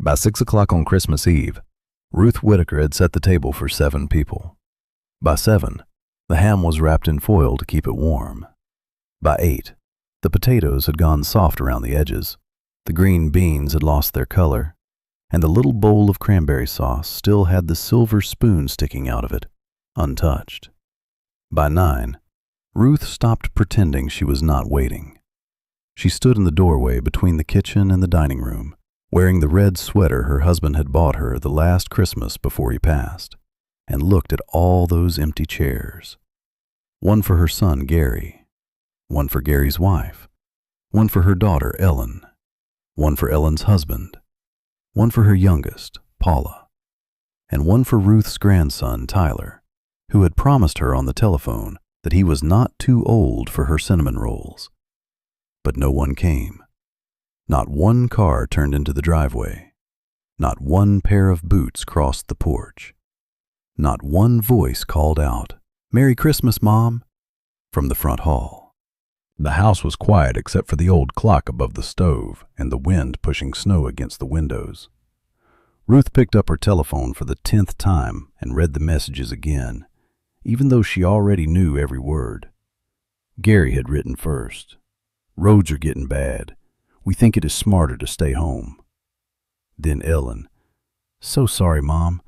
By 6 o'clock on Christmas Eve, Ruth Whitaker had set the table for 7 people. By 7, the ham was wrapped in foil to keep it warm. By 8, the potatoes had gone soft around the edges, the green beans had lost their color, and the little bowl of cranberry sauce still had the silver spoon sticking out of it, untouched. By 9, Ruth stopped pretending she was not waiting. She stood in the doorway between the kitchen and the dining room, wearing the red sweater her husband had bought her the last Christmas before he passed, and looked at all those empty chairs. One for her son, Gary. One for Gary's wife. One for her daughter, Ellen. One for Ellen's husband. One for her youngest, Paula. And one for Ruth's grandson, Tyler, who had promised her on the telephone that he was not too old for her cinnamon rolls. But no one came. Not one car turned into the driveway. Not one pair of boots crossed the porch. Not one voice called out, "Merry Christmas, Mom," from the front hall. The house was quiet except for the old clock above the stove and the wind pushing snow against the windows. Ruth picked up her telephone for the 10th time and read the messages again, even though she already knew every word. Gary had written first. "Roads are getting bad. We think it is smarter to stay home." Then Ellen. "So sorry, Mom.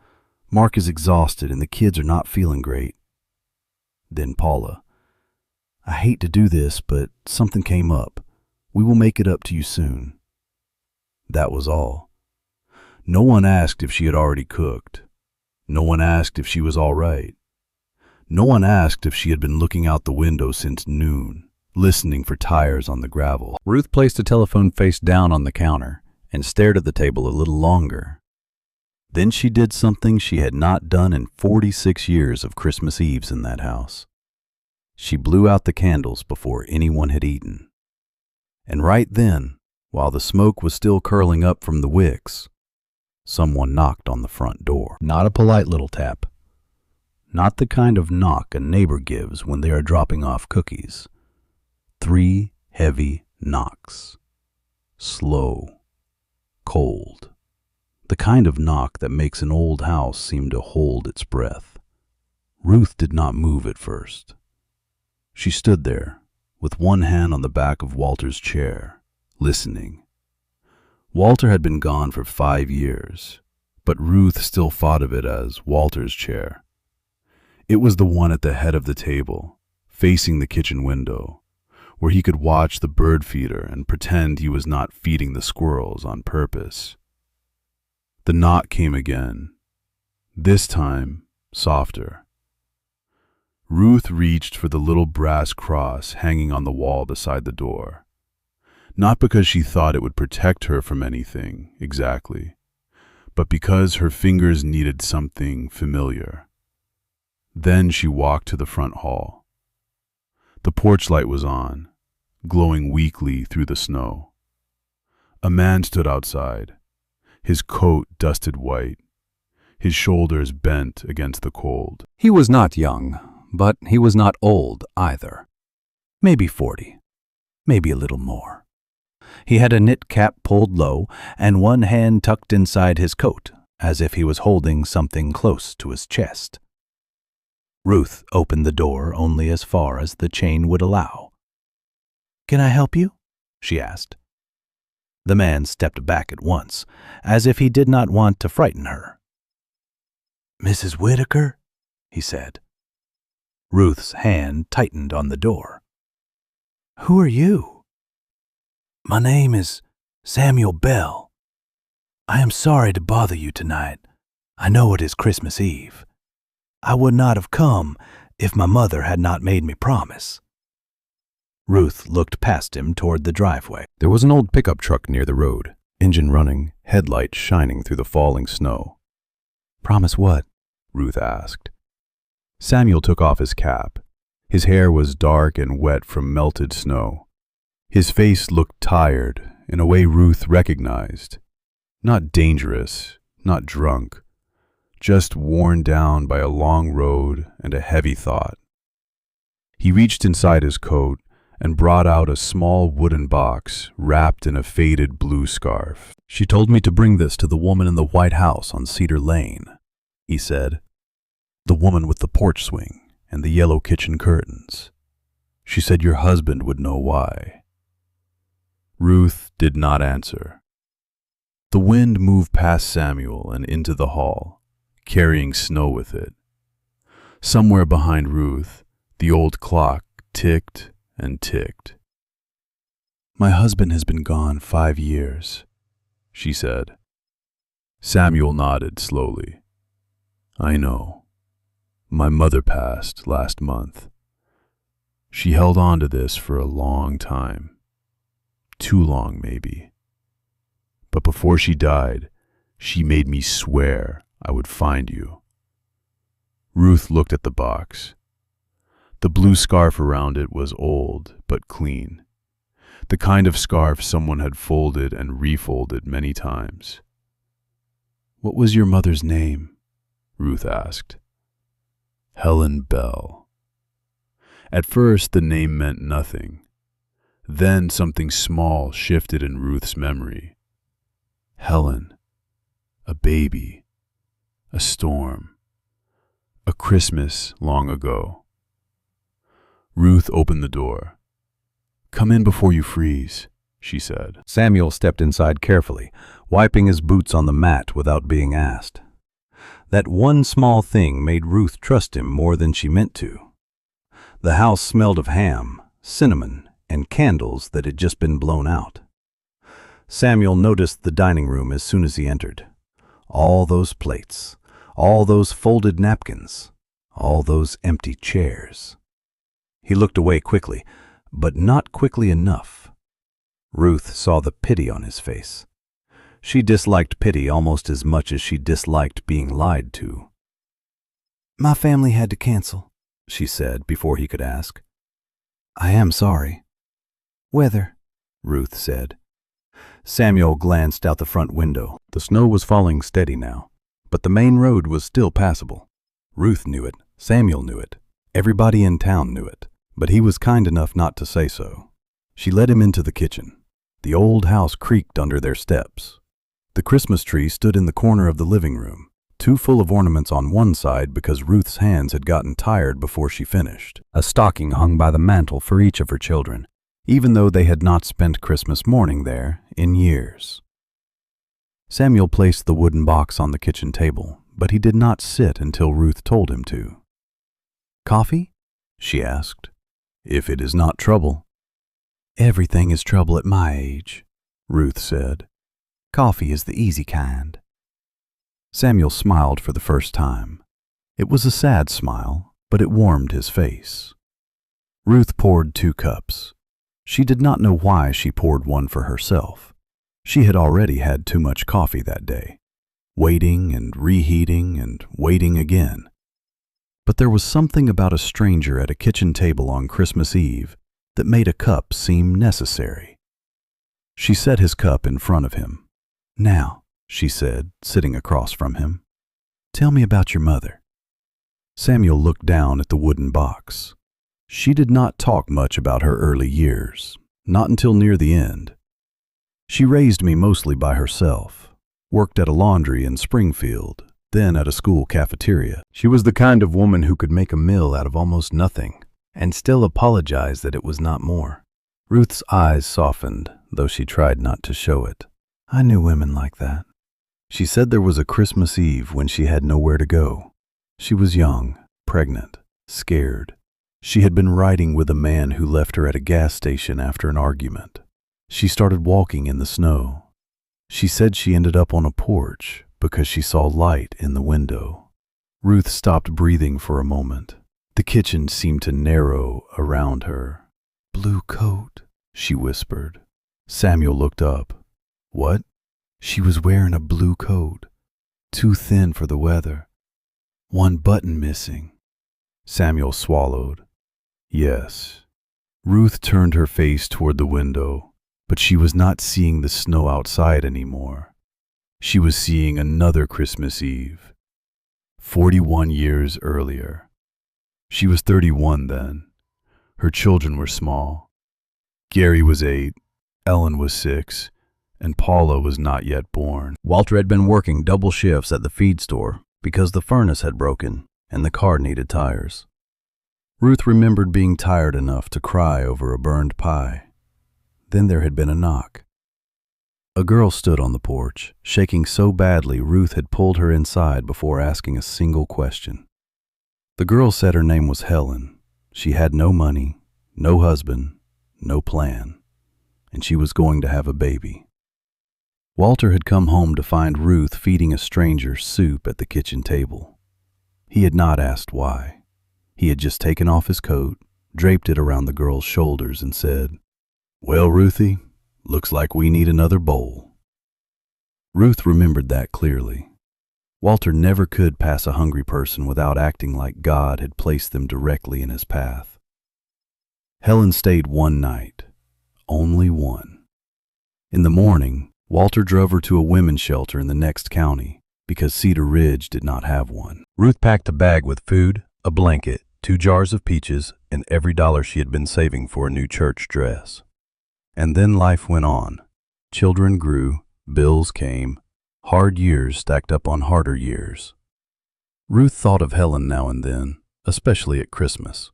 Mark is exhausted and the kids are not feeling great." Then Paula. "I hate to do this, but something came up. We will make it up to you soon." That was all. No one asked if she had already cooked. No one asked if she was all right. No one asked if she had been looking out the window since noon, listening for tires on the gravel. Ruth placed the telephone face down on the counter and stared at the table a little longer. Then she did something she had not done in 46 years of Christmas Eves in that house. She blew out the candles before anyone had eaten. And right then, while the smoke was still curling up from the wicks, someone knocked on the front door. Not a polite little tap. Not the kind of knock a neighbor gives when they are dropping off cookies. 3 heavy knocks. Slow. Cold. The kind of knock that makes an old house seem to hold its breath. Ruth did not move at first. She stood there, with one hand on the back of Walter's chair, listening. Walter had been gone for 5 years, but Ruth still thought of it as Walter's chair. It was the one at the head of the table, facing the kitchen window, where he could watch the bird feeder and pretend he was not feeding the squirrels on purpose. The knock came again, this time softer. Ruth reached for the little brass cross hanging on the wall beside the door. Not because she thought it would protect her from anything, exactly, but because her fingers needed something familiar. Then she walked to the front hall. The porch light was on, glowing weakly through the snow. A man stood outside, his coat dusted white, his shoulders bent against the cold. He was not young, but he was not old either. Maybe 40, maybe a little more. He had a knit cap pulled low and one hand tucked inside his coat, as if he was holding something close to his chest. Ruth opened the door only as far as the chain would allow. "Can I help you?" she asked. The man stepped back at once, as if he did not want to frighten her. "Mrs. Whitaker?" he said. Ruth's hand tightened on the door. "Who are you?" "My name is Samuel Bell. I am sorry to bother you tonight. I know it is Christmas Eve. I would not have come if my mother had not made me promise." Ruth looked past him toward the driveway. There was an old pickup truck near the road, engine running, headlights shining through the falling snow. "Promise what?" Ruth asked. Samuel took off his cap. His hair was dark and wet from melted snow. His face looked tired in a way Ruth recognized. Not dangerous, not drunk, just worn down by a long road and a heavy thought. He reached inside his coat and brought out a small wooden box wrapped in a faded blue scarf. She told me to bring this to the woman in the white house on Cedar Lane, he said. The woman with the porch swing and the yellow kitchen curtains. She said your husband would know why. Ruth did not answer. The wind moved past Samuel and into the hall, carrying snow with it. Somewhere behind Ruth, the old clock ticked and ticked. My husband has been gone 5 years, she said. Samuel nodded slowly. I know. My mother passed last month. She held on to this for a long time. Too long, maybe. But before she died, she made me swear I would find you. Ruth looked at the box. The blue scarf around it was old but clean. The kind of scarf someone had folded and refolded many times. What was your mother's name? Ruth asked. Helen Bell. At first, the name meant nothing. Then something small shifted in Ruth's memory. Helen. A baby. A storm. A Christmas long ago. Ruth opened the door. Come in before you freeze, she said. Samuel stepped inside carefully, wiping his boots on the mat without being asked. That one small thing made Ruth trust him more than she meant to. The house smelled of ham, cinnamon, and candles that had just been blown out. Samuel noticed the dining room as soon as he entered. All those plates, all those folded napkins, all those empty chairs. He looked away quickly, but not quickly enough. Ruth saw the pity on his face. She disliked pity almost as much as she disliked being lied to. My family had to cancel, she said before he could ask. I am sorry. Weather, Ruth said. Samuel glanced out the front window. The snow was falling steady now, but the main road was still passable. Ruth knew it. Samuel knew it. Everybody in town knew it, but he was kind enough not to say so. She led him into the kitchen. The old house creaked under their steps. The Christmas tree stood in the corner of the living room, too full of ornaments on one side because Ruth's hands had gotten tired before she finished. A stocking hung by the mantel for each of her children, even though they had not spent Christmas morning there in years. Samuel placed the wooden box on the kitchen table, but he did not sit until Ruth told him to. Coffee? She asked. If it is not trouble. Everything is trouble at my age, Ruth said. Coffee is the easy kind. Samuel smiled for the first time. It was a sad smile, but it warmed his face. Ruth poured 2 cups. She did not know why she poured one for herself. She had already had too much coffee that day, waiting and reheating and waiting again. But there was something about a stranger at a kitchen table on Christmas Eve that made a cup seem necessary. She set his cup in front of him. Now, she said, sitting across from him, tell me about your mother. Samuel looked down at the wooden box. She did not talk much about her early years, not until near the end. She raised me mostly by herself, worked at a laundry in Springfield, then at a school cafeteria. She was the kind of woman who could make a meal out of almost nothing, and still apologize that it was not more. Ruth's eyes softened, though she tried not to show it. I knew women like that. She said there was a Christmas Eve when she had nowhere to go. She was young, pregnant, scared. She had been riding with a man who left her at a gas station after an argument. She started walking in the snow. She said she ended up on a porch because she saw light in the window. Ruth stopped breathing for a moment. The kitchen seemed to narrow around her. Blue coat, she whispered. Samuel looked up. What? She was wearing a blue coat, too thin for the weather. One button missing. Samuel swallowed. Yes. Ruth turned her face toward the window, but she was not seeing the snow outside anymore. She was seeing another Christmas Eve, 41 years earlier. She was 31 then. Her children were small. Gary was 8, Ellen was 6, and Paula was not yet born. Walter had been working double shifts at the feed store because the furnace had broken and the car needed tires. Ruth remembered being tired enough to cry over a burned pie. Then there had been a knock. A girl stood on the porch, shaking so badly Ruth had pulled her inside before asking a single question. The girl said her name was Helen. She had no money, no husband, no plan, and she was going to have a baby. Walter had come home to find Ruth feeding a stranger soup at the kitchen table. He had not asked why. He had just taken off his coat, draped it around the girl's shoulders, and said, "Well, Ruthie, looks like we need another bowl." Ruth remembered that clearly. Walter never could pass a hungry person without acting like God had placed them directly in his path. Helen stayed one night, only one. In the morning, Walter drove her to a women's shelter in the next county because Cedar Ridge did not have one. Ruth packed a bag with food, a blanket, 2 jars of peaches, and every dollar she had been saving for a new church dress. And then life went on. Children grew, bills came, hard years stacked up on harder years. Ruth thought of Helen now and then, especially at Christmas.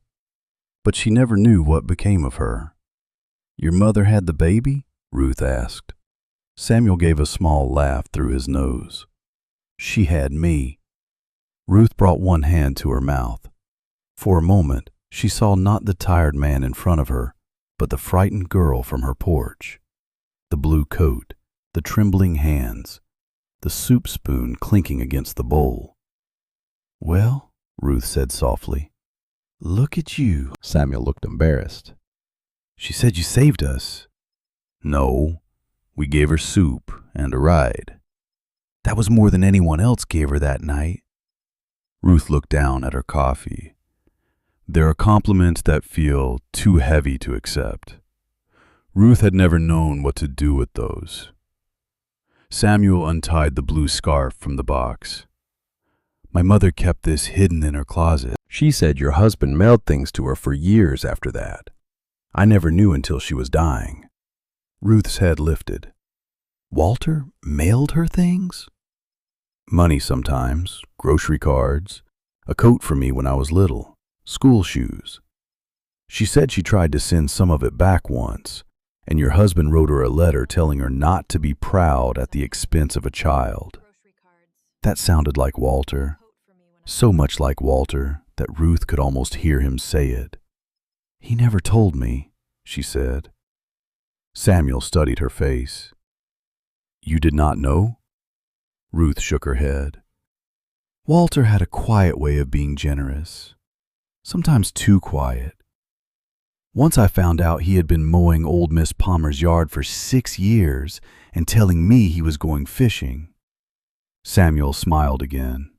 But she never knew what became of her. "Your mother had the baby?" Ruth asked. Samuel gave a small laugh through his nose. "She had me." Ruth brought one hand to her mouth. For a moment, she saw not the tired man in front of her, but the frightened girl from her porch. The blue coat, the trembling hands, the soup spoon clinking against the bowl. "Well," Ruth said softly, "look at you." Samuel looked embarrassed. "She said you saved us." "No, we gave her soup and a ride." "That was more than anyone else gave her that night." Ruth looked down at her coffee. There are compliments that feel too heavy to accept. Ruth had never known what to do with those. Samuel untied the blue scarf from the box. "My mother kept this hidden in her closet. She said your husband mailed things to her for years after that. I never knew until she was dying." Ruth's head lifted. "Walter mailed her things?" "Money sometimes, grocery cards, a coat for me when I was little, school shoes. She said she tried to send some of it back once, and your husband wrote her a letter telling her not to be proud at the expense of a child." That sounded like Walter, so much like Walter that Ruth could almost hear him say it. "He never told me," she said. Samuel studied her face. "You did not know?" Ruth shook her head. "Walter had a quiet way of being generous, sometimes too quiet. Once I found out he had been mowing old Miss Palmer's yard for 6 years and telling me he was going fishing." Samuel smiled again.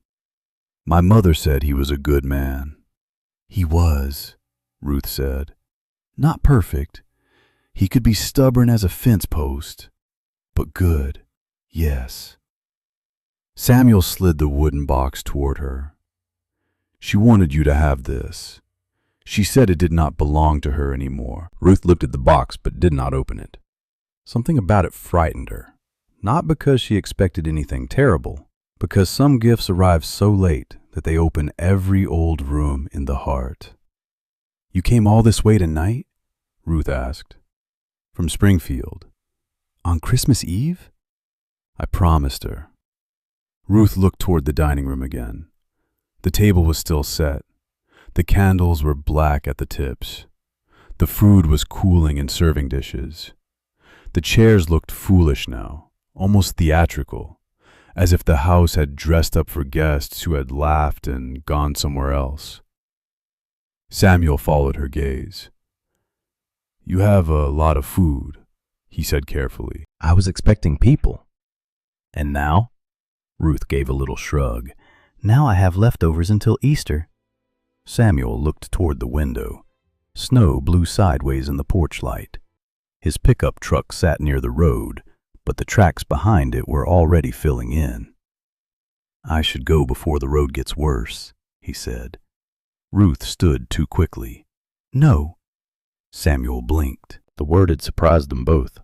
"My mother said he was a good man." "He was," Ruth said. "Not perfect. He could be stubborn as a fence post, but good, yes." Samuel slid the wooden box toward her. "She wanted you to have this. She said it did not belong to her anymore." Ruth looked at the box but did not open it. Something about it frightened her, not because she expected anything terrible, because some gifts arrive so late that they open every old room in the heart. "You came all this way tonight?" Ruth asked. "From Springfield." "On Christmas Eve?" I promised her. Ruth looked toward the dining room again. The table was still set. The candles were black at the tips. The food was cooling in serving dishes. The chairs looked foolish now, almost theatrical, as if the house had dressed up for guests who had laughed and gone somewhere else. Samuel followed her gaze. "You have a lot of food," he said carefully. "I was expecting people." "And now?" Ruth gave a little shrug. "Now I have leftovers until Easter." Samuel looked toward the window. Snow blew sideways in the porch light. His pickup truck sat near the road, but the tracks behind it were already filling in. "I should go before the road gets worse," he said. Ruth stood too quickly. "No." Samuel blinked. The word had surprised them both.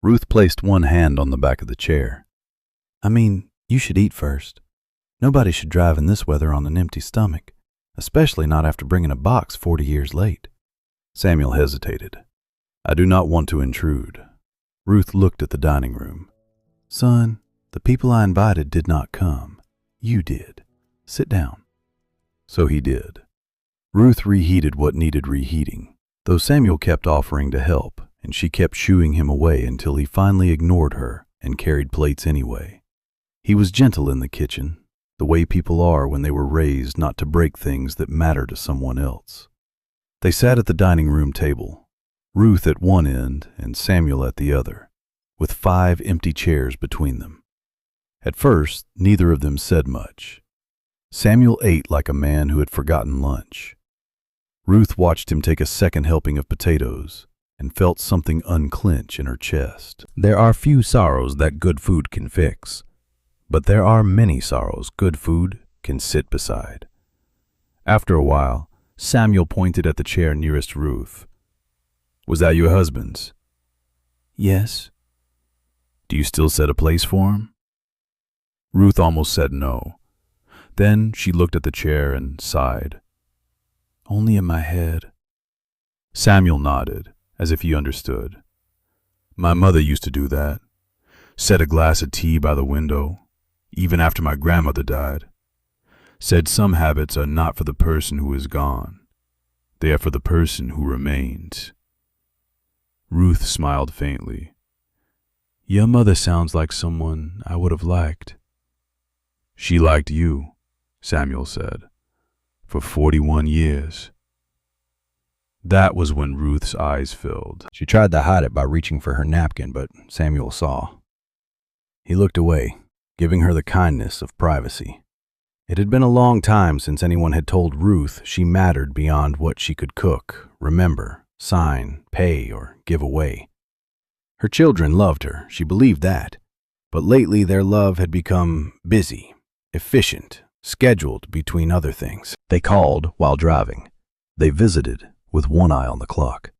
Ruth placed one hand on the back of the chair. I mean, you should eat first. Nobody should drive in this weather on an empty stomach, especially not after bringing a box 40 years late. Samuel hesitated. I do not want to intrude. Ruth looked at the dining room. Son, the people I invited did not come. You did. Sit down. So he did. Ruth reheated what needed reheating, though Samuel kept offering to help, and she kept shooing him away until he finally ignored her and carried plates anyway. He was gentle in the kitchen, the way people are when they were raised not to break things that matter to someone else. They sat at the dining room table, Ruth at one end and Samuel at the other, with 5 empty chairs between them. At first, neither of them said much. Samuel ate like a man who had forgotten lunch. Ruth watched him take a second helping of potatoes and felt something unclench in her chest. There are few sorrows that good food can fix, but there are many sorrows good food can sit beside. After a while, Samuel pointed at the chair nearest Ruth. Was that your husband's? Yes. Do you still set a place for him? Ruth almost said no. Then she looked at the chair and sighed. Only in my head. Samuel nodded, as if he understood. My mother used to do that. Set a glass of tea by the window, even after my grandmother died. Said some habits are not for the person who is gone. They are for the person who remains. Ruth smiled faintly. Your mother sounds like someone I would have liked. She liked you, Samuel said, for 41 years. That was when Ruth's eyes filled. She tried to hide it by reaching for her napkin, but Samuel saw. He looked away, giving her the kindness of privacy. It had been a long time since anyone had told Ruth she mattered beyond what she could cook, remember, sign, pay, or give away. Her children loved her, she believed that, but lately their love had become busy, efficient, scheduled between other things. They called while driving. They visited with one eye on the clock.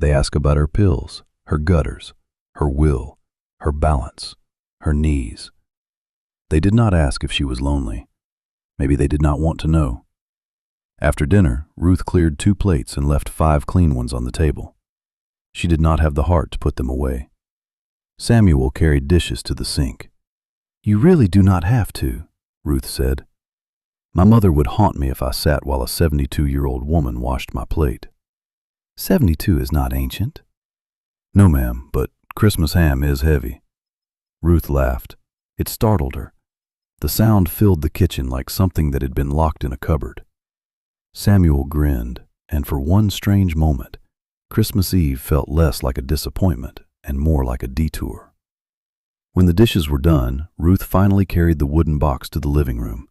They asked about her pills, her gutters, her will, her balance, her knees. They did not ask if she was lonely. Maybe they did not want to know. After dinner, Ruth cleared 2 plates and left 5 clean ones on the table. She did not have the heart to put them away. Samuel carried dishes to the sink. You really do not have to, Ruth said. My mother would haunt me if I sat while a 72-year-old woman washed my plate. 72 is not ancient. No, ma'am, but Christmas ham is heavy. Ruth laughed. It startled her. The sound filled the kitchen like something that had been locked in a cupboard. Samuel grinned, and for one strange moment, Christmas Eve felt less like a disappointment and more like a detour. When the dishes were done, Ruth finally carried the wooden box to the living room.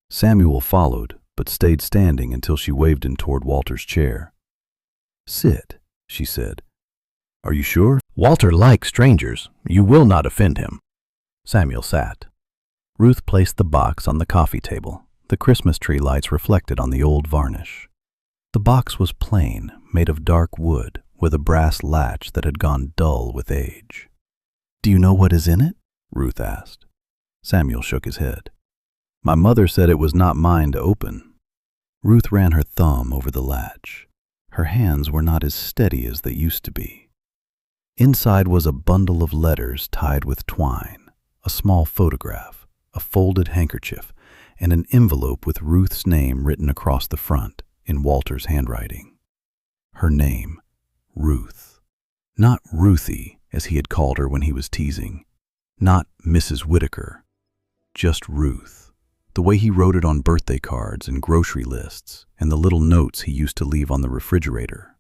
Samuel followed, but stayed standing until she waved him toward Walter's chair. Sit, she said. Are you sure? Walter likes strangers. You will not offend him. Samuel sat. Ruth placed the box on the coffee table. The Christmas tree lights reflected on the old varnish. The box was plain, made of dark wood, with a brass latch that had gone dull with age. Do you know what is in it? Ruth asked. Samuel shook his head. My mother said it was not mine to open. Ruth ran her thumb over the latch. Her hands were not as steady as they used to be. Inside was a bundle of letters tied with twine, a small photograph, a folded handkerchief, and an envelope with Ruth's name written across the front in Walter's handwriting. Her name, Ruth. Not Ruthie, as he had called her when he was teasing. Not Mrs. Whitaker. Just Ruth. The way he wrote it on birthday cards and grocery lists, and the little notes he used to leave on the refrigerator.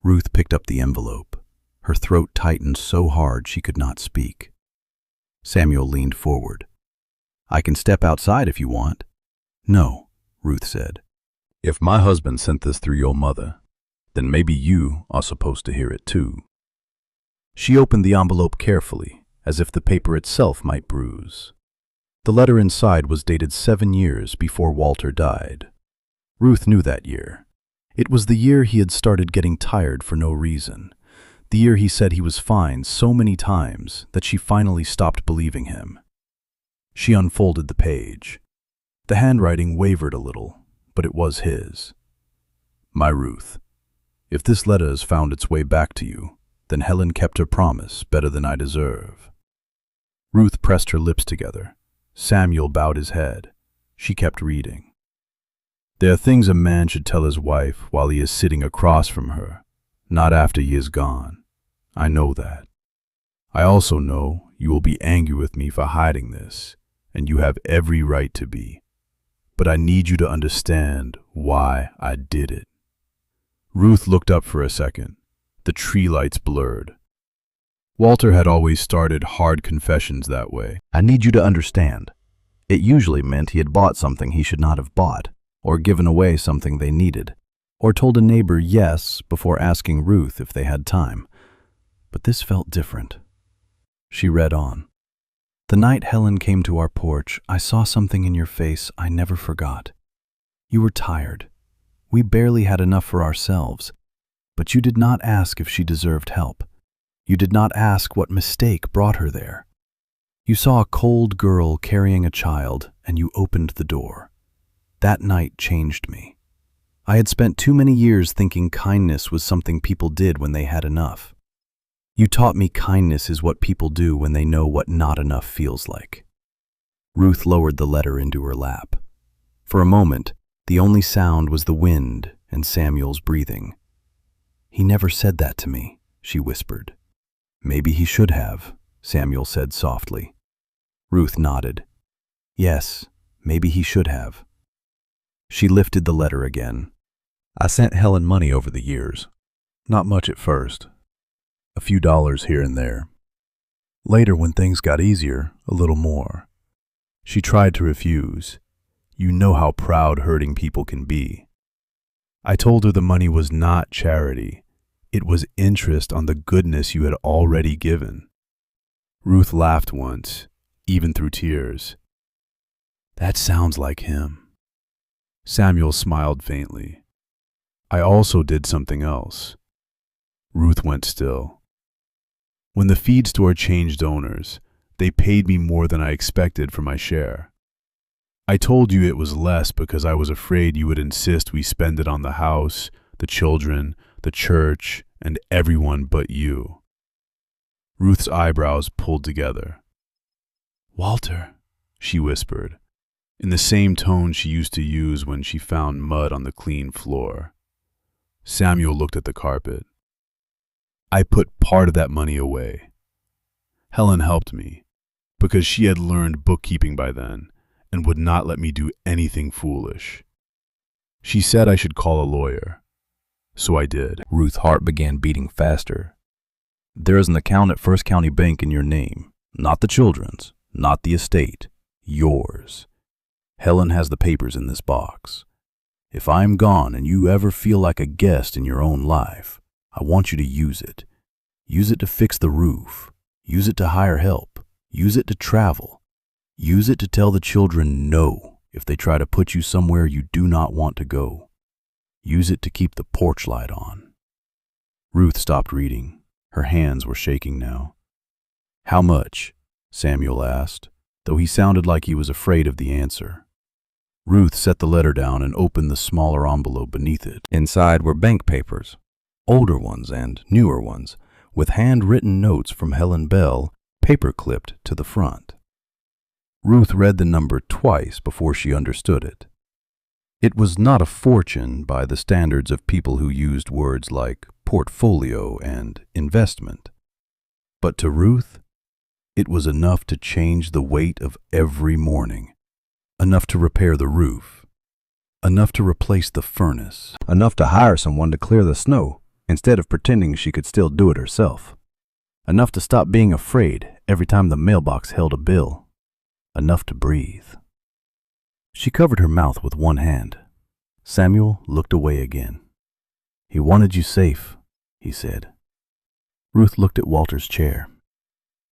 Ruth picked up the envelope. Her throat tightened so hard she could not speak. Samuel leaned forward. I can step outside if you want. No, Ruth said. If my husband sent this through your mother, then maybe you are supposed to hear it too. She opened the envelope carefully, as if the paper itself might bruise. The letter inside was dated 7 years before Walter died. Ruth knew that year. It was the year he had started getting tired for no reason. The year he said he was fine so many times that she finally stopped believing him. She unfolded the page. The handwriting wavered a little, but it was his. My Ruth, if this letter has found its way back to you, then Helen kept her promise better than I deserve. Ruth pressed her lips together. Samuel bowed his head. She kept reading. There are things a man should tell his wife while he is sitting across from her, not after he is gone. I know that. I also know you will be angry with me for hiding this, and you have every right to be. But I need you to understand why I did it. Ruth looked up for a second. The tree lights blurred. Walter had always started hard confessions that way. I need you to understand. It usually meant he had bought something he should not have bought, or given away something they needed, or told a neighbor yes before asking Ruth if they had time. But this felt different. She read on. The night Helen came to our porch, I saw something in your face I never forgot. You were tired. We barely had enough for ourselves, but you did not ask if she deserved help. You did not ask what mistake brought her there. You saw a cold girl carrying a child, and you opened the door. That night changed me. I had spent too many years thinking kindness was something people did when they had enough. You taught me kindness is what people do when they know what not enough feels like. Ruth lowered the letter into her lap. For a moment, the only sound was the wind and Samuel's breathing. He never said that to me, she whispered. Maybe he should have, Samuel said softly. Ruth nodded. Yes, maybe he should have. She lifted the letter again. I sent Helen money over the years. Not much at first. A few dollars here and there. Later, when things got easier, a little more. She tried to refuse. You know how proud hurting people can be. I told her the money was not charity. It was interest on the goodness you had already given. Ruth laughed once, even through tears. That sounds like him. Samuel smiled faintly. I also did something else. Ruth went still. When the feed store changed owners, they paid me more than I expected for my share. I told you it was less because I was afraid you would insist we spend it on the house, the children, the church, and everyone but you. Ruth's eyebrows pulled together. Walter, she whispered, in the same tone she used to use when she found mud on the clean floor. Samuel looked at the carpet. I put part of that money away. Helen helped me, because she had learned bookkeeping by then and would not let me do anything foolish. She said I should call a lawyer. So I did. Ruth's heart began beating faster. There is an account at First County Bank in your name. Not the children's, not the estate. Yours. Helen has the papers in this box. If I am gone and you ever feel like a guest in your own life, I want you to use it. Use it to fix the roof. Use it to hire help. Use it to travel. Use it to tell the children no if they try to put you somewhere you do not want to go. Use it to keep the porch light on. Ruth stopped reading. Her hands were shaking now. How much? Samuel asked, though he sounded like he was afraid of the answer. Ruth set the letter down and opened the smaller envelope beneath it. Inside were bank papers. Older ones and newer ones, with handwritten notes from Helen Bell, paper-clipped to the front. Ruth read the number twice before she understood it. It was not a fortune by the standards of people who used words like portfolio and investment. But to Ruth, it was enough to change the weight of every morning, enough to repair the roof, enough to replace the furnace, enough to hire someone to clear the snow, instead of pretending she could still do it herself. Enough to stop being afraid every time the mailbox held a bill. Enough to breathe. She covered her mouth with one hand. Samuel looked away again. He wanted you safe, he said. Ruth looked at Walter's chair.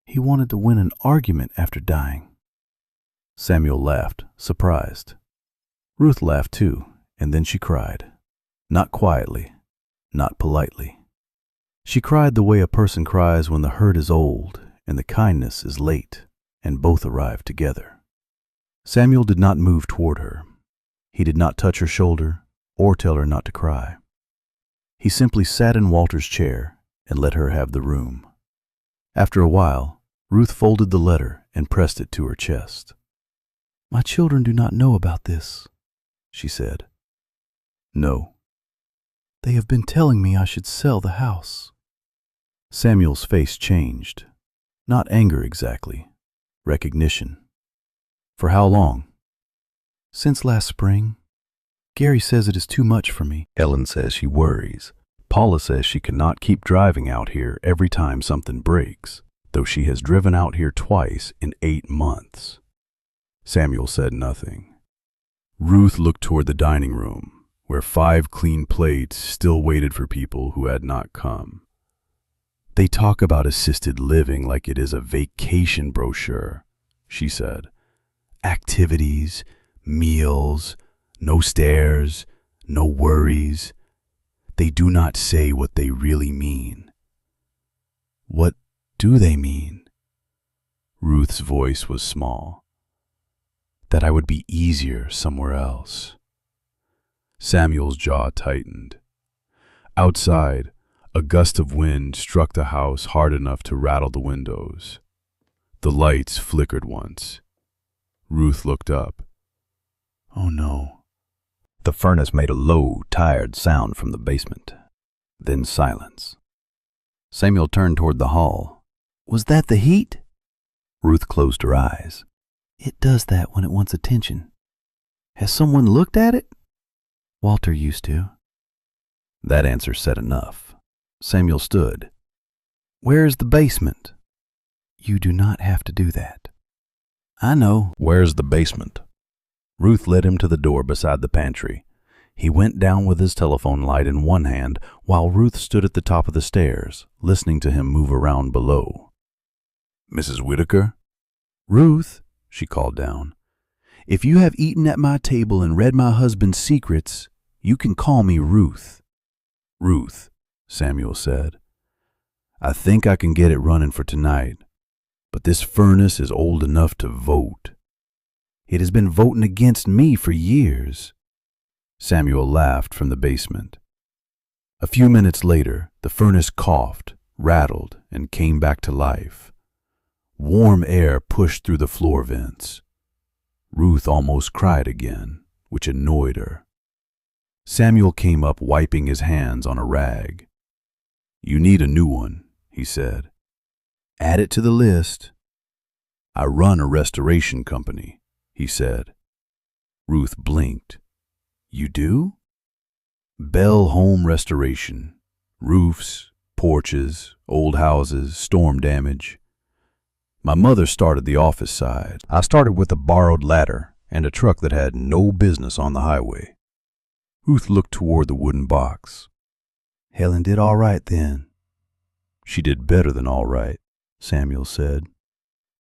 He wanted to win an argument after dying. Samuel laughed, surprised. Ruth laughed too, and then she cried. Not quietly. Not politely. She cried the way a person cries when the hurt is old and the kindness is late, and both arrive together. Samuel did not move toward her. He did not touch her shoulder or tell her not to cry. He simply sat in Walter's chair and let her have the room. After a while, Ruth folded the letter and pressed it to her chest. "My children do not know about this," she said. "No." "They have been telling me I should sell the house." Samuel's face changed. Not anger exactly, recognition. "For how long?" "Since last spring. Gary says it is too much for me." Ellen says she worries. Paula says she cannot keep driving out here every time something breaks, though she has driven out here twice in 8 months. Samuel said nothing. Ruth looked toward the dining room, where 5 clean plates still waited for people who had not come. "They talk about assisted living like it is a vacation brochure," she said. "Activities, meals, no stairs, no worries. They do not say what they really mean." "What do they mean?" Ruth's voice was small. "That I would be easier somewhere else." Samuel's jaw tightened. Outside, a gust of wind struck the house hard enough to rattle the windows. The lights flickered once. Ruth looked up. "Oh no." The furnace made a low, tired sound from the basement. Then silence. Samuel turned toward the hall. "Was that the heat?" Ruth closed her eyes. "It does that when it wants attention. Has someone looked at it?" "Walter used to." That answer said enough. Samuel stood. "Where is the basement?" "You do not have to do that." "I know." "Where's the basement?" Ruth led him to the door beside the pantry. He went down with his telephone light in one hand, while Ruth stood at the top of the stairs, listening to him move around below. "Mrs. Whitaker?" "Ruth," she called down, "if you have eaten at my table and read my husband's secrets, you can call me Ruth." "Ruth," Samuel said, "I think I can get it running for tonight, but this furnace is old enough to vote." "It has been voting against me for years." Samuel laughed from the basement. A few minutes later, the furnace coughed, rattled, and came back to life. Warm air pushed through the floor vents. Ruth almost cried again, which annoyed her. Samuel came up wiping his hands on a rag. "You need a new one," he said. "Add it to the list." "I run a restoration company," he said. Ruth blinked. "You do?" "Bell Home Restoration. Roofs, porches, old houses, storm damage. My mother started the office side. I started with a borrowed ladder and a truck that had no business on the highway." Ruth looked toward the wooden box. "Helen did all right then." "She did better than all right," Samuel said.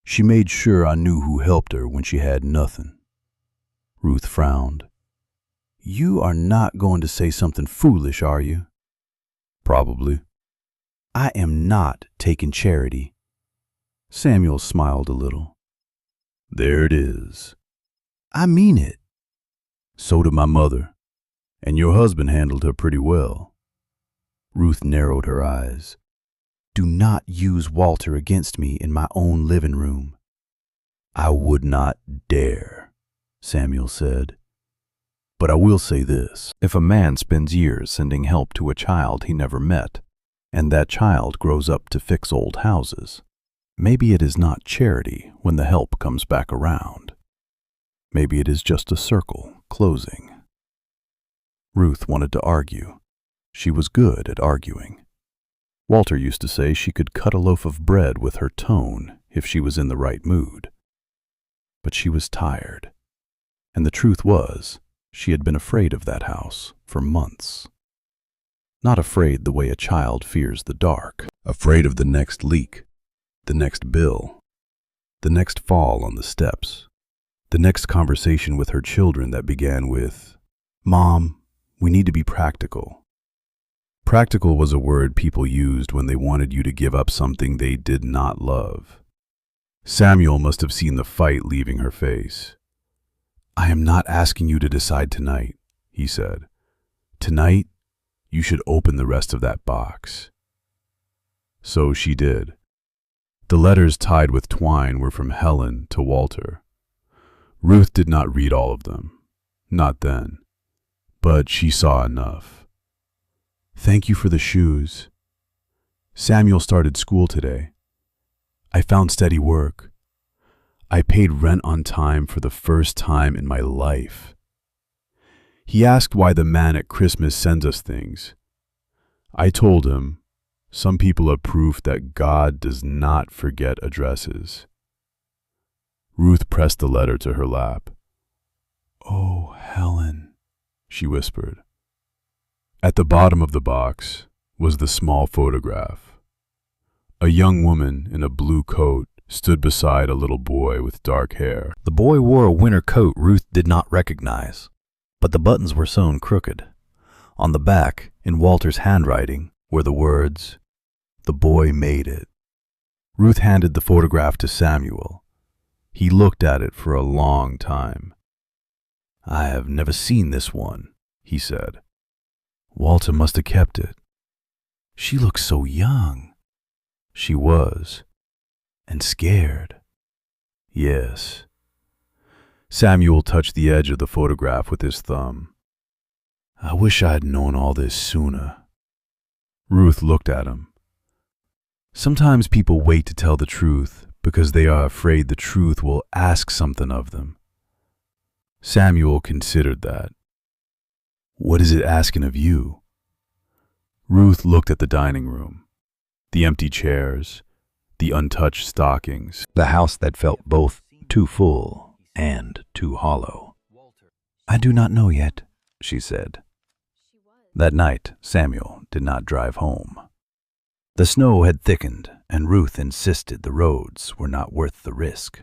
"She made sure I knew who helped her when she had nothing." Ruth frowned. "You are not going to say something foolish, are you?" "Probably." "I am not taking charity." Samuel smiled a little. "There it is." "I mean it." "So did my mother. And your husband handled her pretty well." Ruth narrowed her eyes. "Do not use Walter against me in my own living room." "I would not dare," Samuel said. "But I will say this. If a man spends years sending help to a child he never met, and that child grows up to fix old houses, maybe it is not charity when the help comes back around. Maybe it is just a circle closing." Ruth wanted to argue. She was good at arguing. Walter used to say she could cut a loaf of bread with her tone if she was in the right mood. But she was tired. And the truth was, she had been afraid of that house for months. Not afraid the way a child fears the dark. Afraid of the next leak, the next bill, the next fall on the steps, the next conversation with her children that began with, "Mom, we need to be practical." Practical was a word people used when they wanted you to give up something they did not love. Samuel must have seen the fight leaving her face. "I am not asking you to decide tonight," he said. "Tonight, you should open the rest of that box." So she did. The letters tied with twine were from Helen to Walter. Ruth did not read all of them, not then, but she saw enough. "Thank you for the shoes. Samuel started school today. I found steady work. I paid rent on time for the first time in my life. He asked why the man at Christmas sends us things. I told him, some people are proof that God does not forget addresses." Ruth pressed the letter to her lap. "Oh, Helen," she whispered. At the bottom of the box was the small photograph. A young woman in a blue coat stood beside a little boy with dark hair. The boy wore a winter coat Ruth did not recognize, but the buttons were sewn crooked. On the back, in Walter's handwriting, were the words, "The boy made it." Ruth handed the photograph to Samuel. He looked at it for a long time. "I have never seen this one," he said. "Walter must have kept it. She looks so young." She was. And scared. Yes. Samuel touched the edge of the photograph with his thumb. "I wish I had known all this sooner." Ruth looked at him. Sometimes people wait to tell the truth because they are afraid the truth will ask something of them. Samuel considered that. "What is it asking of you?" Ruth looked at the dining room, the empty chairs, the untouched stockings, the house that felt both too full and too hollow. "I do not know yet," she said. That night, Samuel did not drive home. The snow had thickened, and Ruth insisted the roads were not worth the risk.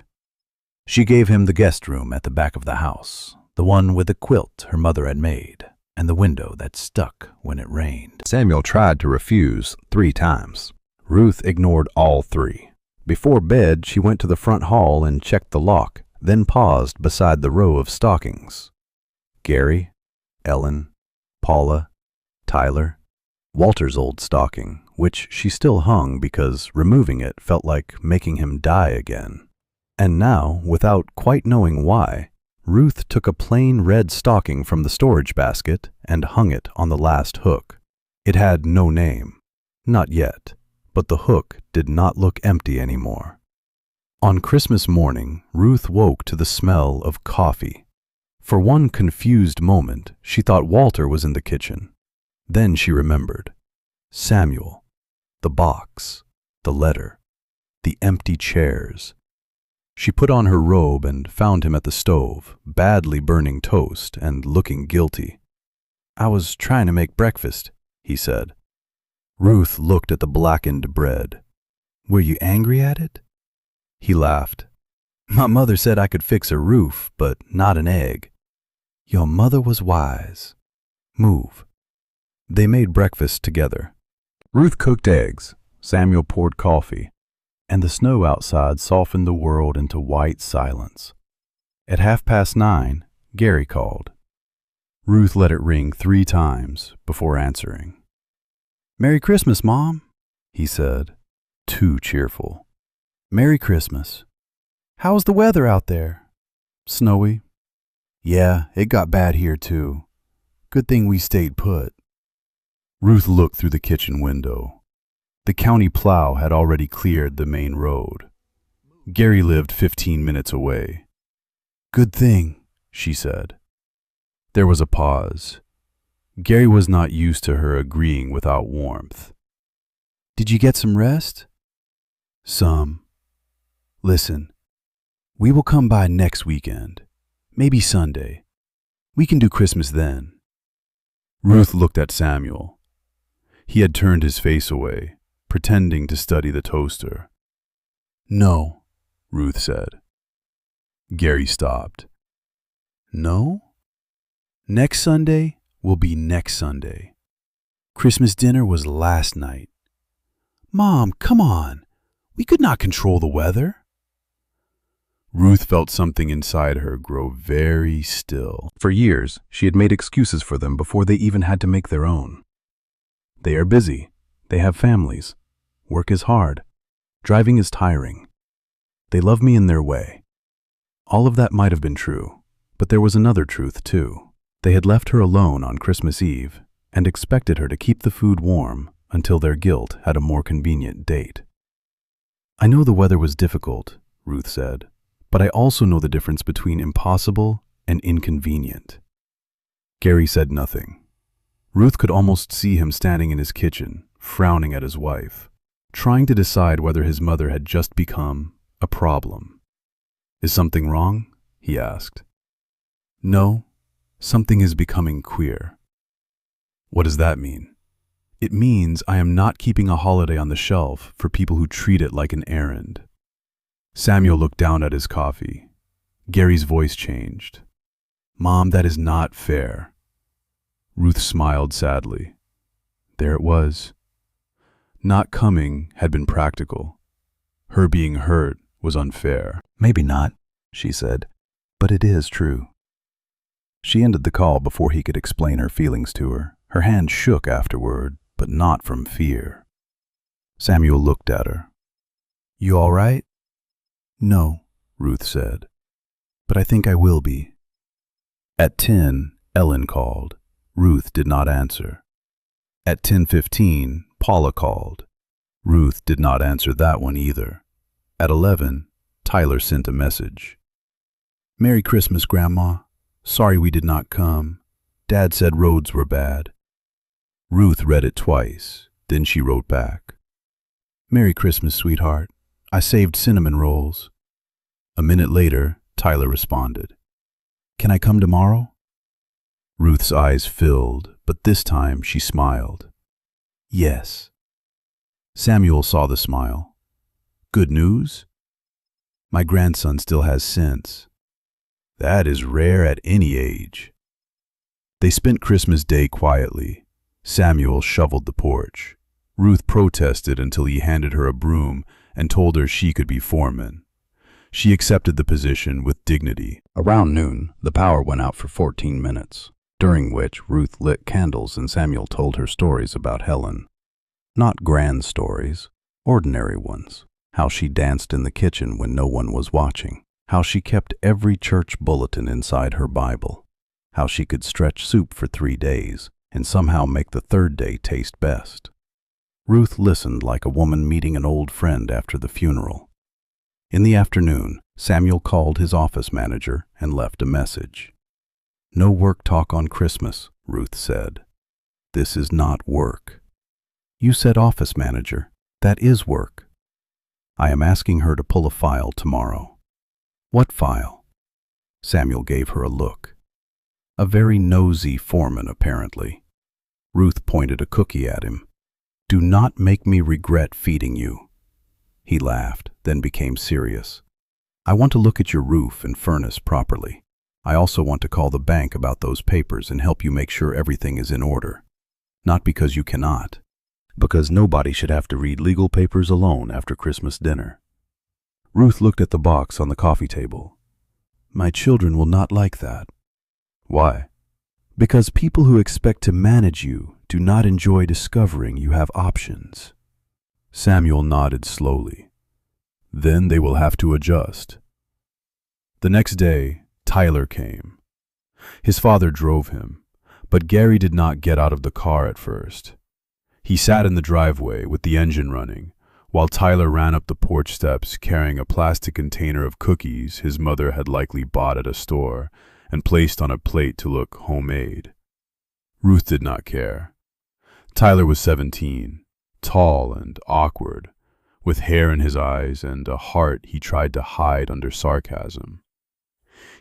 She gave him the guest room at the back of the house, the one with the quilt her mother had made, and the window that stuck when it rained. Samuel tried to refuse 3 times. Ruth ignored all 3. Before bed, she went to the front hall and checked the lock, then paused beside the row of stockings. Gary, Ellen, Paula, Tyler, Walter's old stocking, which she still hung because removing it felt like making him die again. And now, without quite knowing why, Ruth took a plain red stocking from the storage basket and hung it on the last hook. It had no name, not yet, but the hook did not look empty anymore. On Christmas morning, Ruth woke to the smell of coffee. For one confused moment, she thought Walter was in the kitchen. Then she remembered. Samuel, the box, the letter, the empty chairs. She put on her robe and found him at the stove, badly burning toast and looking guilty. "I was trying to make breakfast," he said. Ruth looked at the blackened bread. "Were you angry at it?" He laughed. "My mother said I could fix a roof, but not an egg." "Your mother was wise. Move." They made breakfast together. Ruth cooked eggs, Samuel poured coffee, and the snow outside softened the world into white silence. At 9:30, Gary called. Ruth let it ring 3 times before answering. "Merry Christmas, Mom," he said, too cheerful. "Merry Christmas. How's the weather out there?" "Snowy." "Yeah, it got bad here too. Good thing we stayed put." Ruth looked through the kitchen window. The county plow had already cleared the main road. Gary lived 15 minutes away. "Good thing," she said. There was a pause. Gary was not used to her agreeing without warmth. "Did you get some rest?" "Some. Listen, we will come by next weekend, maybe Sunday. We can do Christmas then." Ruth looked at Samuel. He had turned his face away, pretending to study the toaster. "No," Ruth said. Gary stopped. "No? Next Sunday will be next Sunday. Christmas dinner was last night. Mom, come on. We could not control the weather. Ruth felt something inside her grow very still. For years, she had made excuses for them before they even had to make their own. They are busy. They have families. Work is hard. Driving is tiring. They love me in their way. All of that might have been true, but there was another truth too. They had left her alone on Christmas Eve and expected her to keep the food warm until their guilt had a more convenient date. I know the weather was difficult, Ruth said, but I also know the difference between impossible and inconvenient. Gary said nothing. Ruth could almost see him standing in his kitchen, frowning at his wife, trying to decide whether his mother had just become a problem. Is something wrong? He asked. No, something is becoming queer. What does that mean? It means I am not keeping a holiday on the shelf for people who treat it like an errand. Samuel looked down at his coffee. Gary's voice changed. Mom, that is not fair. Ruth smiled sadly. There it was. Not coming had been practical. Her being hurt was unfair. Maybe not, she said, but it is true. She ended the call before he could explain her feelings to her. Her hand shook afterward, but not from fear. Samuel looked at her. You all right? No, Ruth said, but I think I will be. At 10, Ellen called. Ruth did not answer. At 10:15, Paula called. Ruth did not answer that one either. At 11, Tyler sent a message. Merry Christmas, Grandma. Sorry we did not come. Dad said roads were bad. Ruth read it twice, then she wrote back. Merry Christmas, sweetheart. I saved cinnamon rolls. A minute later, Tyler responded. Can I come tomorrow? Ruth's eyes filled, but this time she smiled. Yes. Samuel saw the smile. Good news? My grandson still has sense. That is rare at any age. They spent Christmas Day quietly. Samuel shoveled the porch. Ruth protested until he handed her a broom and told her she could be foreman. She accepted the position with dignity. Around noon, the power went out for 14 minutes, during which Ruth lit candles and Samuel told her stories about Helen. Not grand stories, ordinary ones. How she danced in the kitchen when no one was watching. How she kept every church bulletin inside her Bible. How she could stretch soup for 3 days and somehow make the third day taste best. Ruth listened like a woman meeting an old friend after the funeral. In the afternoon, Samuel called his office manager and left a message. No work talk on Christmas, Ruth said. This is not work. You said office manager. That is work. I am asking her to pull a file tomorrow. What file? Samuel gave her a look. A very nosy foreman, apparently. Ruth pointed a cookie at him. Do not make me regret feeding you. He laughed, then became serious. I want to look at your roof and furnace properly. I also want to call the bank about those papers and help you make sure everything is in order. Not because you cannot, because nobody should have to read legal papers alone after Christmas dinner. Ruth looked at the box on the coffee table. My children will not like that. Why? Because people who expect to manage you do not enjoy discovering you have options. Samuel nodded slowly. Then they will have to adjust. The next day, Tyler came. His father drove him, but Gary did not get out of the car at first. He sat in the driveway with the engine running, while Tyler ran up the porch steps carrying a plastic container of cookies his mother had likely bought at a store and placed on a plate to look homemade. Ruth did not care. Tyler was 17, tall and awkward, with hair in his eyes and a heart he tried to hide under sarcasm.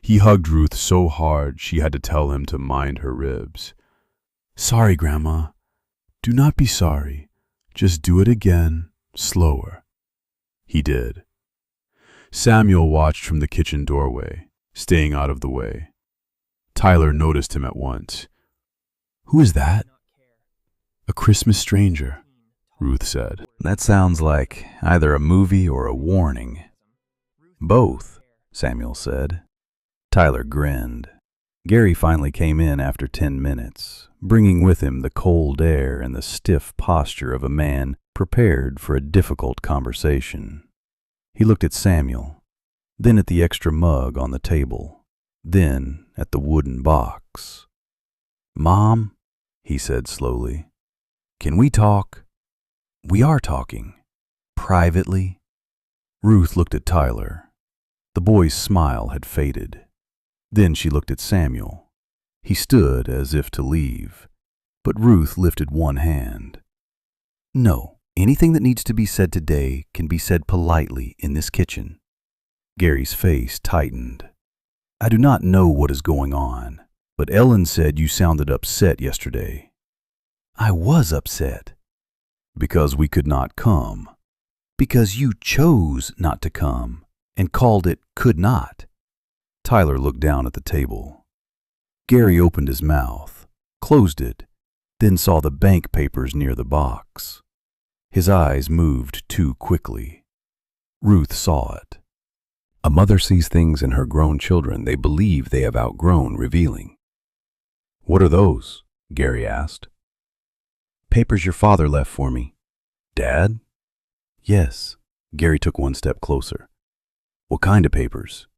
He hugged Ruth so hard she had to tell him to mind her ribs. Sorry, Grandma. Do not be sorry. Just do it again, slower. He did. Samuel watched from the kitchen doorway, staying out of the way. Tyler noticed him at once. Who is that? A Christmas stranger, Ruth said. That sounds like either a movie or a warning. Both, Samuel said. Tyler grinned. Gary finally came in after 10 minutes, bringing with him the cold air and the stiff posture of a man prepared for a difficult conversation. He looked at Samuel, then at the extra mug on the table, then at the wooden box. "Mom," he said slowly, "can we talk?" "We are talking. Privately." Ruth looked at Tyler. The boy's smile had faded. Then she looked at Samuel. He stood as if to leave, but Ruth lifted one hand. "No, anything that needs to be said today can be said politely in this kitchen." Gary's face tightened. "I do not know what is going on, but Ellen said you sounded upset yesterday." "I was upset." "Because we could not come." "Because you chose not to come and called it could not." Tyler looked down at the table. Gary opened his mouth, closed it, then saw the bank papers near the box. His eyes moved too quickly. Ruth saw it. A mother sees things in her grown children they believe they have outgrown revealing. "What are those?" Gary asked. "Papers your father left for me." "Dad?" "Yes." Gary took one step closer. "What kind of papers?"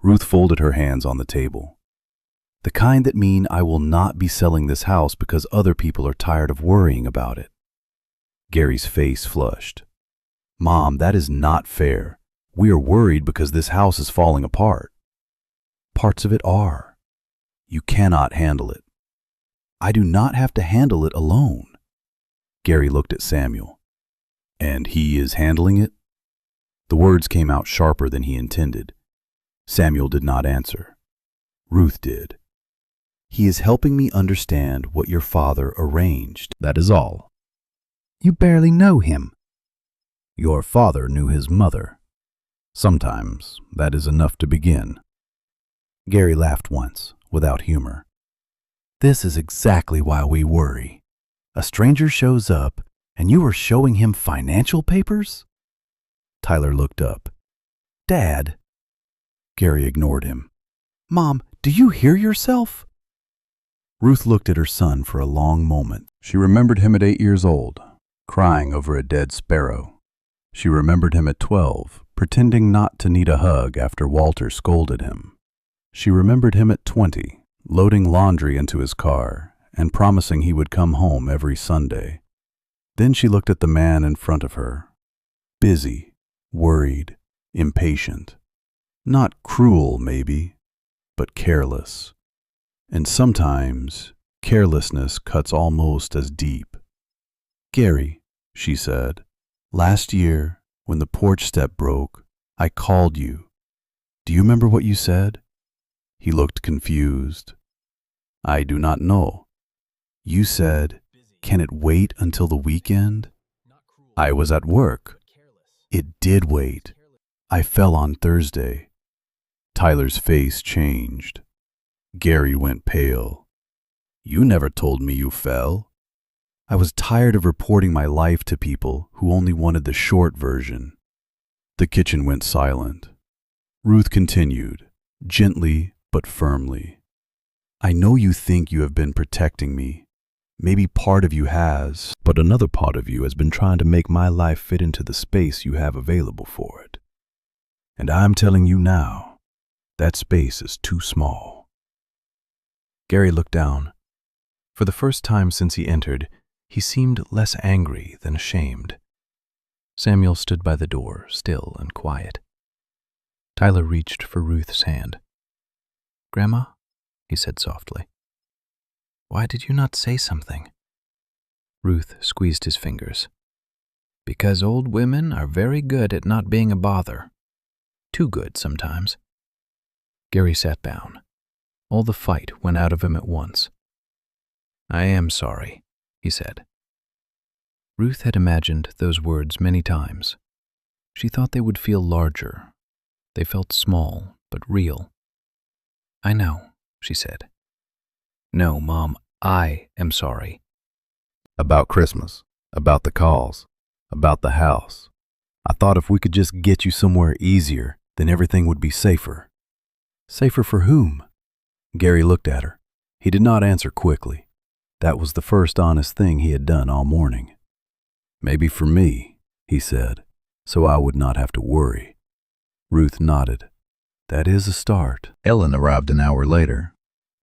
Ruth folded her hands on the table. "The kind that mean I will not be selling this house because other people are tired of worrying about it." Gary's face flushed. "Mom, that is not fair. We are worried because this house is falling apart." "Parts of it are. You cannot handle it." "I do not have to handle it alone." Gary looked at Samuel. "And he is handling it?" The words came out sharper than he intended. Samuel did not answer. Ruth did. "He is helping me understand what your father arranged. That is all." "You barely know him." "Your father knew his mother. Sometimes that is enough to begin." Gary laughed once, without humor. "This is exactly why we worry. A stranger shows up, and you are showing him financial papers?" Tyler looked up. "Dad." Gary ignored him. "Mom, do you hear yourself?" Ruth looked at her son for a long moment. She remembered him at 8 years old, crying over a dead sparrow. She remembered him at 12, pretending not to need a hug after Walter scolded him. She remembered him at 20, loading laundry into his car and promising he would come home every Sunday. Then she looked at the man in front of her, busy, worried, impatient. Not cruel, maybe, but careless. And sometimes carelessness cuts almost as deep. "Gary," she said, "last year, when the porch step broke, I called you. Do you remember what you said?" He looked confused. "I do not know." "You said, 'Can it wait until the weekend?' I was at work." "It did wait. I fell on Thursday." Tyler's face changed. Gary went pale. "You never told me you fell." "I was tired of reporting my life to people who only wanted the short version." The kitchen went silent. Ruth continued, gently but firmly. "I know you think you have been protecting me. Maybe part of you has, but another part of you has been trying to make my life fit into the space you have available for it. And I'm telling you now, that space is too small." Gary looked down. For the first time since he entered, he seemed less angry than ashamed. Samuel stood by the door, still and quiet. Tyler reached for Ruth's hand. "Grandma," he said softly, "why did you not say something?" Ruth squeezed his fingers. "Because old women are very good at not being a bother. Too good sometimes." Gary sat down. All the fight went out of him at once. "I am sorry," he said. Ruth had imagined those words many times. She thought they would feel larger. They felt small, but real. "I know," she said. "No, Mom, I am sorry." About Christmas, about the calls, about the house. I thought if we could just get you somewhere easier, then everything would be safer. Safer for whom? Gary looked at her. He did not answer quickly. That was the first honest thing he had done all morning. Maybe for me, he said, so I would not have to worry. Ruth nodded. That is a start. Ellen arrived an hour later.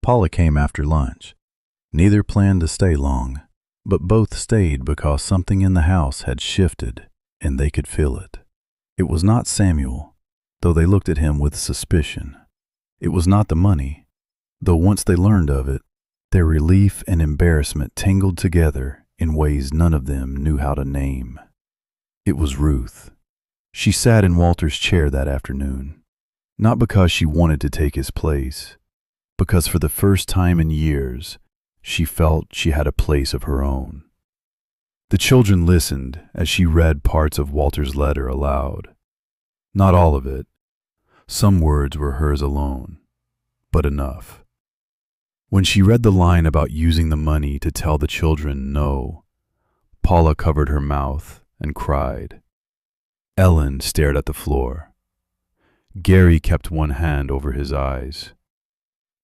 Paula came after lunch. Neither planned to stay long, but both stayed because something in the house had shifted, and they could feel it. It was not Samuel, though they looked at him with suspicion. It was not the money, though once they learned of it, their relief and embarrassment tingled together in ways none of them knew how to name. It was Ruth. She sat in Walter's chair that afternoon, not because she wanted to take his place, because for the first time in years, she felt she had a place of her own. The children listened as she read parts of Walter's letter aloud. Not all of it. Some words were hers alone, but enough. When she read the line about using the money to tell the children no, Paula covered her mouth and cried. Ellen stared at the floor. Gary kept one hand over his eyes.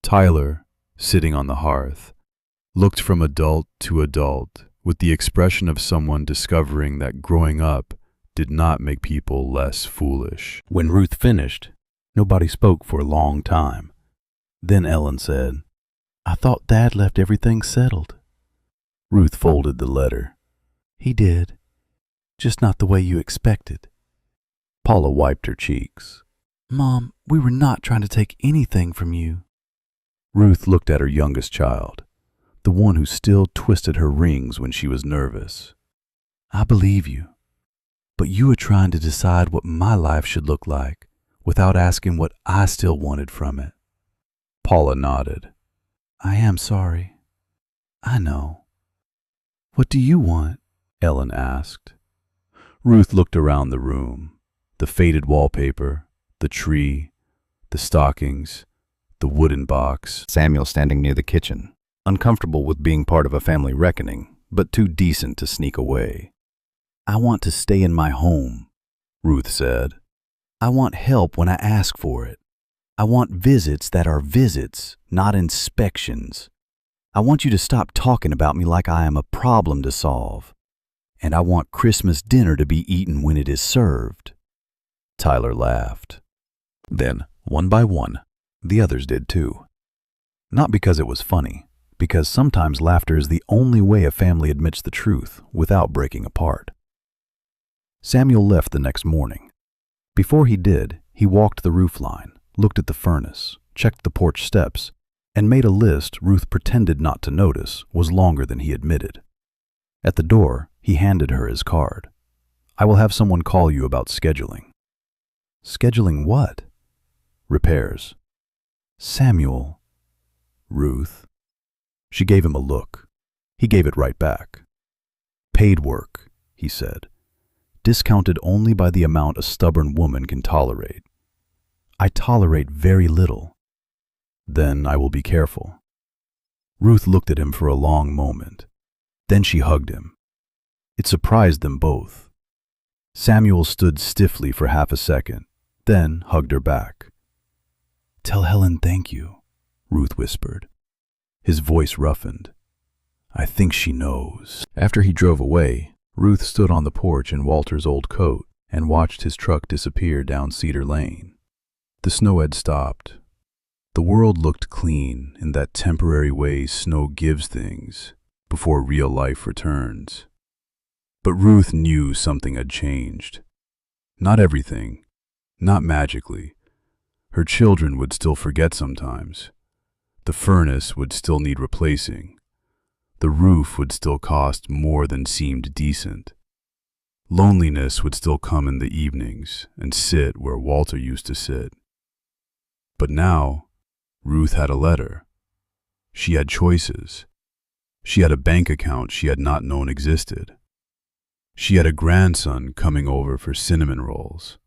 Tyler, sitting on the hearth, looked from adult to adult with the expression of someone discovering that growing up did not make people less foolish. When Ruth finished, nobody spoke for a long time. Then Ellen said, I thought Dad left everything settled. Ruth folded the letter. He did, just not the way you expected. Paula wiped her cheeks. Mom, we were not trying to take anything from you. Ruth looked at her youngest child, the one who still twisted her rings when she was nervous. I believe you, but you were trying to decide what my life should look like without asking what I still wanted from it. Paula nodded. I am sorry. I know. What do you want? Ellen asked. Ruth looked around the room. The faded wallpaper, the tree, the stockings, the wooden box. Samuel standing near the kitchen, uncomfortable with being part of a family reckoning, but too decent to sneak away. I want to stay in my home, Ruth said. I want help when I ask for it. I want visits that are visits, not inspections. I want you to stop talking about me like I am a problem to solve. And I want Christmas dinner to be eaten when it is served. Tyler laughed. Then, one by one, the others did too. Not because it was funny, because sometimes laughter is the only way a family admits the truth without breaking apart. Samuel left the next morning. Before he did, he walked the roofline, looked at the furnace, checked the porch steps, and made a list Ruth pretended not to notice was longer than he admitted. At the door, he handed her his card. I will have someone call you about scheduling. Scheduling what? Repairs. Samuel. Ruth. She gave him a look. He gave it right back. Paid work, he said. Discounted only by the amount a stubborn woman can tolerate. I tolerate very little. Then I will be careful. Ruth looked at him for a long moment. Then she hugged him. It surprised them both. Samuel stood stiffly for half a second, then hugged her back. Tell Helen thank you, Ruth whispered. His voice roughened. I think she knows. After he drove away, Ruth stood on the porch in Walter's old coat and watched his truck disappear down Cedar Lane. The snow had stopped. The world looked clean in that temporary way snow gives things before real life returns. But Ruth knew something had changed. Not everything, not magically. Her children would still forget sometimes. The furnace would still need replacing. The roof would still cost more than seemed decent. Loneliness would still come in the evenings and sit where Walter used to sit. But now, Ruth had a letter. She had choices. She had a bank account she had not known existed. She had a grandson coming over for cinnamon rolls.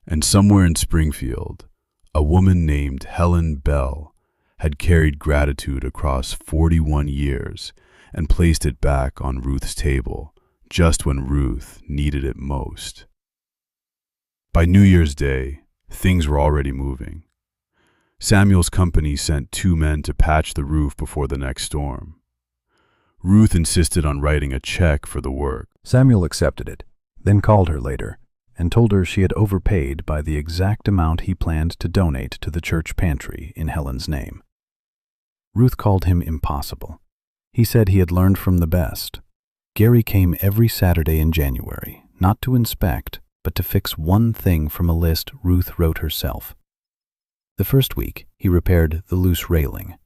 And somewhere in Springfield, a woman named Helen Bell had carried gratitude across 41 years and placed it back on Ruth's table just when Ruth needed it most. By New Year's Day, things were already moving. Samuel's company sent 2 men to patch the roof before the next storm. Ruth insisted on writing a check for the work. Samuel accepted it, then called her later and told her she had overpaid by the exact amount he planned to donate to the church pantry in Helen's name. Ruth called him impossible. He said he had learned from the best. Gary came every Saturday in January, not to inspect, but to fix one thing from a list Ruth wrote herself. The first week, he repaired the loose railing.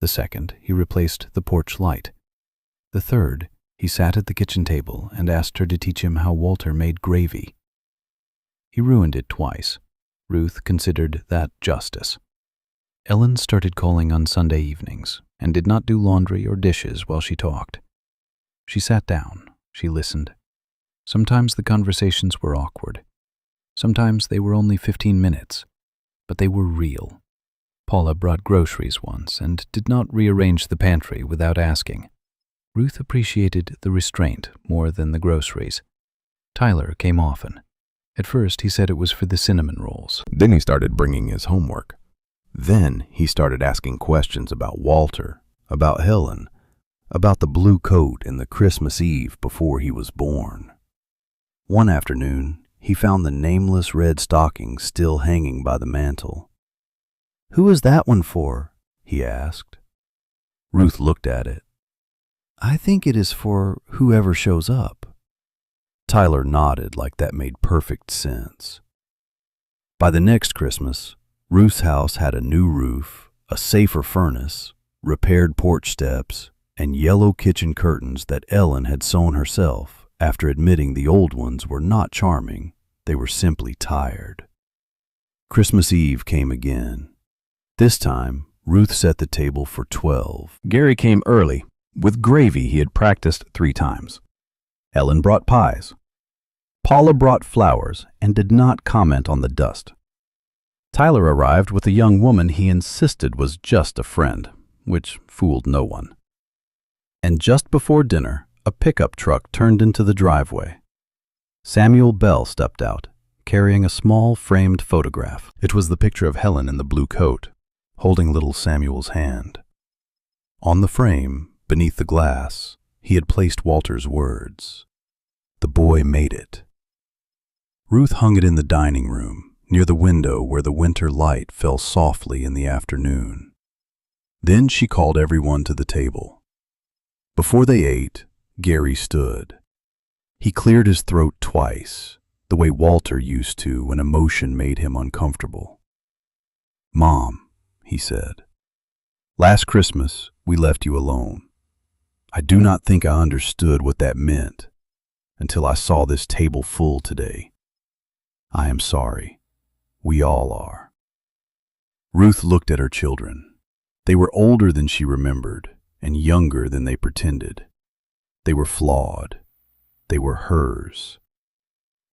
The second, he replaced the porch light. The third, he sat at the kitchen table and asked her to teach him how Walter made gravy. He ruined it twice. Ruth considered that justice. Ellen started calling on Sunday evenings and did not do laundry or dishes while she talked. She sat down. She listened. Sometimes the conversations were awkward. Sometimes they were only 15 minutes, but they were real. Paula brought groceries once and did not rearrange the pantry without asking. Ruth appreciated the restraint more than the groceries. Tyler came often. At first, he said it was for the cinnamon rolls. Then he started bringing his homework. Then he started asking questions about Walter, about Helen, about the blue coat and the Christmas Eve before he was born. One afternoon, he found the nameless red stocking still hanging by the mantel. "Who is that one for?" he asked. Ruth looked at it. "I think it is for whoever shows up." Tyler nodded like that made perfect sense. By the next Christmas, Ruth's house had a new roof, a safer furnace, repaired porch steps, and yellow kitchen curtains that Ellen had sewn herself after admitting the old ones were not charming, they were simply tired. Christmas Eve came again. This time, Ruth set the table for 12. Gary came early, with gravy he had practiced 3 times. Ellen brought pies. Paula brought flowers and did not comment on the dust. Tyler arrived with a young woman he insisted was just a friend, which fooled no one. And just before dinner, a pickup truck turned into the driveway. Samuel Bell stepped out, carrying a small framed photograph. It was the picture of Helen in the blue coat, holding little Samuel's hand. On the frame, beneath the glass, he had placed Walter's words. "The boy made it." Ruth hung it in the dining room, near the window where the winter light fell softly in the afternoon. Then she called everyone to the table. Before they ate, Gary stood. He cleared his throat twice, the way Walter used to when emotion made him uncomfortable. "Mom," he said, "last Christmas we left you alone. I do not think I understood what that meant until I saw this table full today. I am sorry. We all are." Ruth looked at her children. They were older than she remembered and younger than they pretended. They were flawed. They were hers.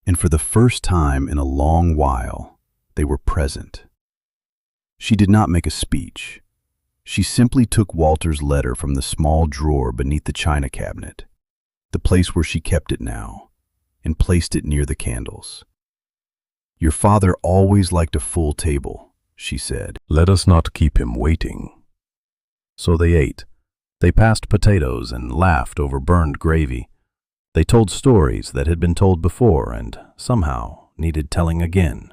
And for the first time in a long while, they were present. She did not make a speech. She simply took Walter's letter from the small drawer beneath the china cabinet, the place where she kept it now, and placed it near the candles. "Your father always liked a full table," she said. "Let us not keep him waiting." So they ate. They passed potatoes and laughed over burned gravy. They told stories that had been told before and somehow needed telling again.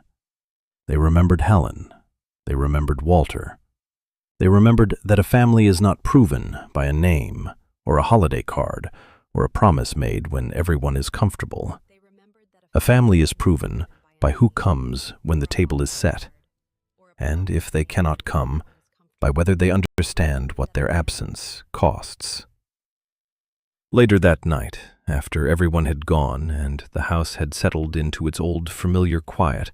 They remembered Helen. They remembered Walter. They remembered that a family is not proven by a name or a holiday card or a promise made when everyone is comfortable. A family is proven by who comes when the table is set, and if they cannot come, by whether they understand what their absence costs. Later that night, after everyone had gone and the house had settled into its old familiar quiet,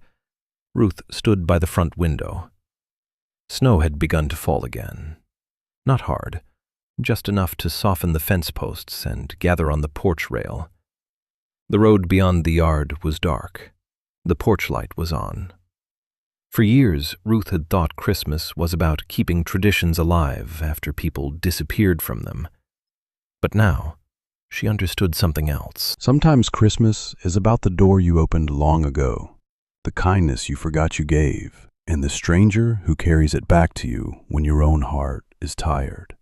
Ruth stood by the front window. Snow had begun to fall again. Not hard, just enough to soften the fence posts and gather on the porch rail. The road beyond the yard was dark. The porch light was on. For years, Ruth had thought Christmas was about keeping traditions alive after people disappeared from them. But now, she understood something else. Sometimes Christmas is about the door you opened long ago, the kindness you forgot you gave, and the stranger who carries it back to you when your own heart is tired.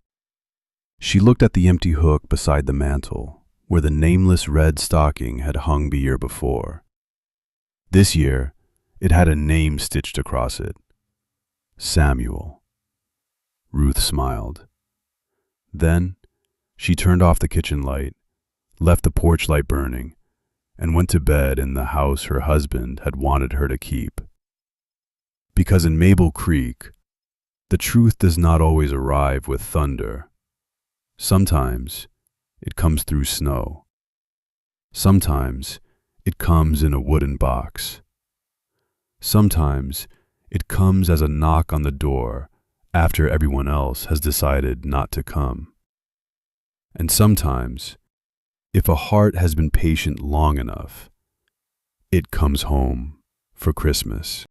She looked at the empty hook beside the mantel, where the nameless red stocking had hung the year before. This year, it had a name stitched across it. Samuel. Ruth smiled. Then, she turned off the kitchen light, left the porch light burning, and went to bed in the house her husband had wanted her to keep. Because in Mabel Creek, the truth does not always arrive with thunder. Sometimes it comes through snow. Sometimes it comes in a wooden box. Sometimes it comes as a knock on the door after everyone else has decided not to come. And sometimes, if a heart has been patient long enough, it comes home for Christmas.